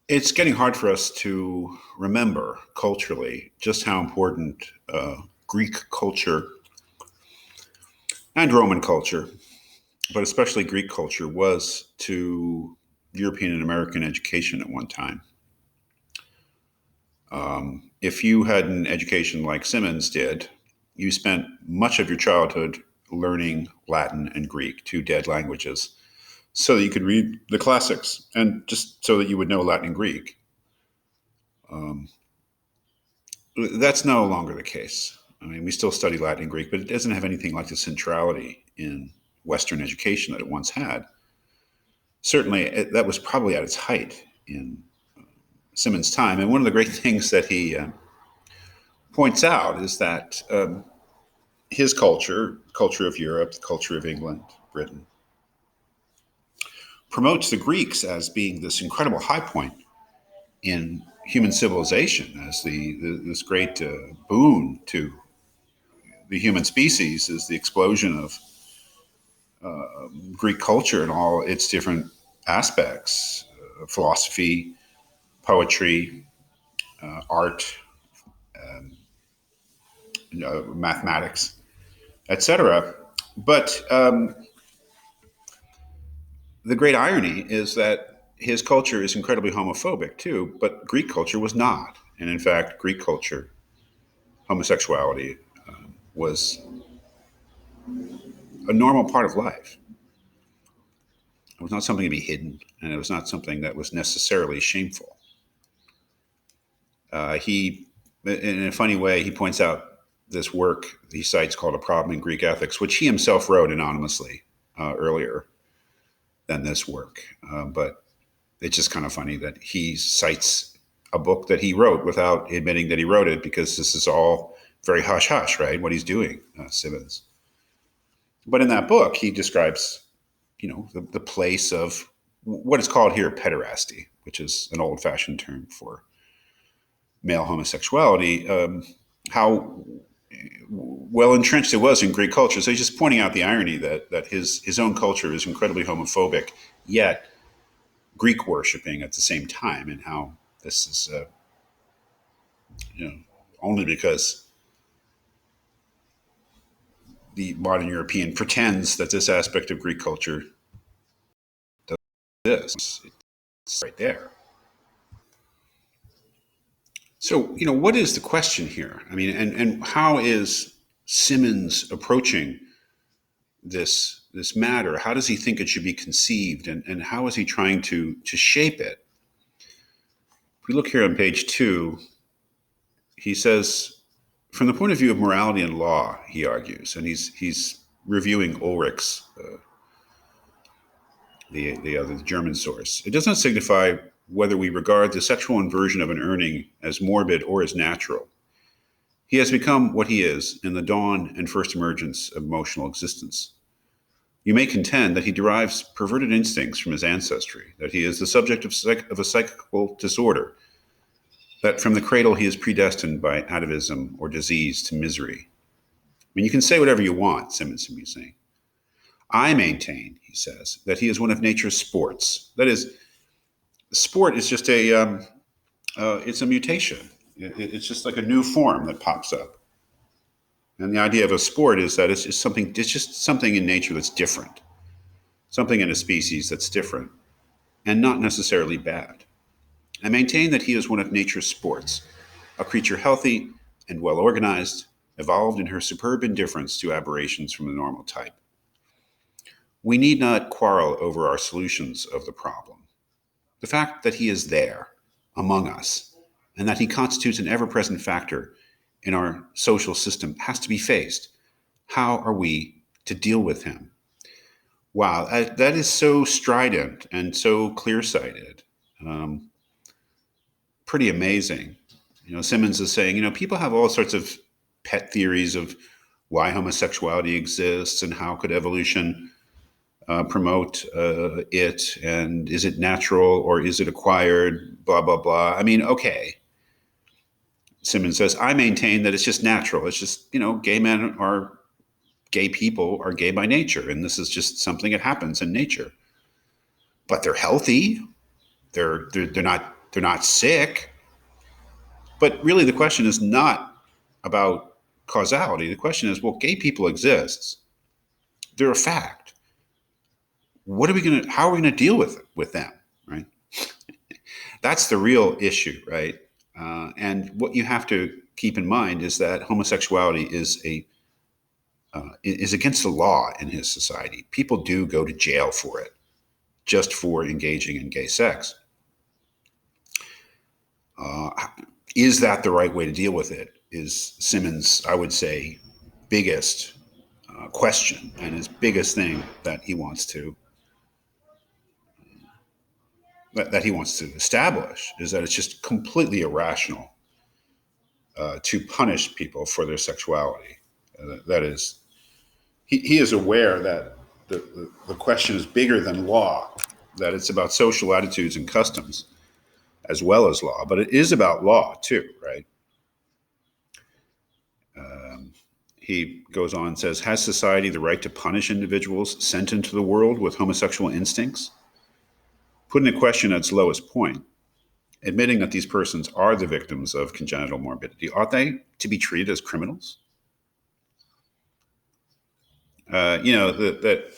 It's getting hard for us to remember culturally just how important Greek culture and Roman culture, but especially Greek culture, was to European and American education at one time. If you had an education like Symonds did, you spent much of your childhood learning Latin and Greek, two dead languages, so that you could read the classics and just so that you would know Latin and Greek. Um, that's no longer the case. I mean, we still study Latin and Greek, but it doesn't have anything like the centrality in Western education that it once had. Certainly, that was probably at its height in Symonds' time. And one of the great things that he points out is that his culture, culture of Europe, the culture of England, Britain, promotes the Greeks as being this incredible high point in human civilization, as this great boon to the human species, is the explosion of Greek culture and all its different aspects: philosophy, poetry, art, mathematics, etc. But the great irony is that his culture is incredibly homophobic too, but Greek culture was not. And in fact, Greek culture, homosexuality was a normal part of life. It was not something to be hidden, and it was not something that was necessarily shameful. He, in a funny way, he points out this work he cites called A Problem in Greek Ethics, which he himself wrote anonymously earlier than this work. But it's just kind of funny that he cites a book that he wrote without admitting that he wrote it, because this is all very hush hush, right? What he's doing, Symonds. But in that book, he describes, the place of what is called here pederasty, which is an old fashioned term for male homosexuality, how well entrenched it was in Greek culture. So he's just pointing out the irony that his own culture is incredibly homophobic, yet Greek worshiping at the same time, and how this is, only because the modern European pretends that this aspect of Greek culture does this. It's right there. So, what is the question here? I mean, and how is Symonds approaching this matter? How does he think it should be conceived, and how is he trying to shape it? If we look here on page 2, he says, from the point of view of morality and law, he argues, and he's reviewing Ulrich's the other German source. It does not signify whether we regard the sexual inversion of an Urning as morbid or as natural. He has become what he is in the dawn and first emergence of emotional existence. You may contend that he derives perverted instincts from his ancestry, that he is the subject of a psychical disorder, that from the cradle he is predestined by atavism or disease to misery. I mean, you can say whatever you want, Symonds is saying. I maintain, he says, that he is one of nature's sports. That is, sport is just it's a mutation. It's just like a new form that pops up. And the idea of a sport is that it's just something in nature that's different, something in a species that's different, and not necessarily bad. I maintain that he is one of nature's sports, a creature healthy and well organized, evolved in her superb indifference to aberrations from the normal type. We need not quarrel over our solutions of the problem. The fact that he is there, among us, and that he constitutes an ever present factor in our social system has to be faced. How are we to deal with him? Wow, that is so strident and so clear sighted. Pretty amazing. Symonds is saying, people have all sorts of pet theories of why homosexuality exists and how could evolution promote it, and is it natural or is it acquired, blah, blah, blah. I mean, okay. Symonds says, I maintain that it's just natural. It's just, gay people are gay by nature, and this is just something that happens in nature. But they're healthy. They're not They're not sick. But really, the question is not about causality. The question is, well, gay people exist. They're a fact. What are we going to? How are we going to deal with them? Right. That's the real issue, right? And what you have to keep in mind is that homosexuality is against the law in his society. People do go to jail for it, just for engaging in gay sex. Uh, is that the right way to deal with it? Is Symonds, I would say, biggest question and his biggest thing that he wants to that he wants to establish is that it's just completely irrational to punish people for their sexuality. That is, he is aware that the question is bigger than law, that it's about social attitudes and customs as well as law, but it is about law too, right? He goes on and says, has society the right to punish individuals sent into the world with homosexual instincts? Putting the question at its lowest point, admitting that these persons are the victims of congenital morbidity, ought they to be treated as criminals? That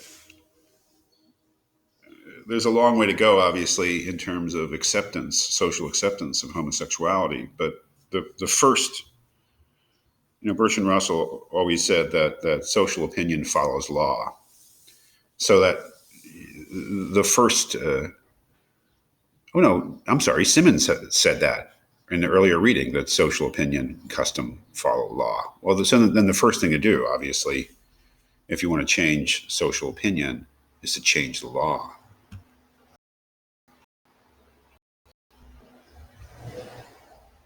there's a long way to go, obviously, in terms of acceptance, social acceptance of homosexuality. But the first, Bertrand Russell always said that social opinion follows law. So that the first, I'm sorry, Symonds said that in the earlier reading, that social opinion, custom follow law. Well, so then the first thing to do, obviously, if you want to change social opinion, is to change the law.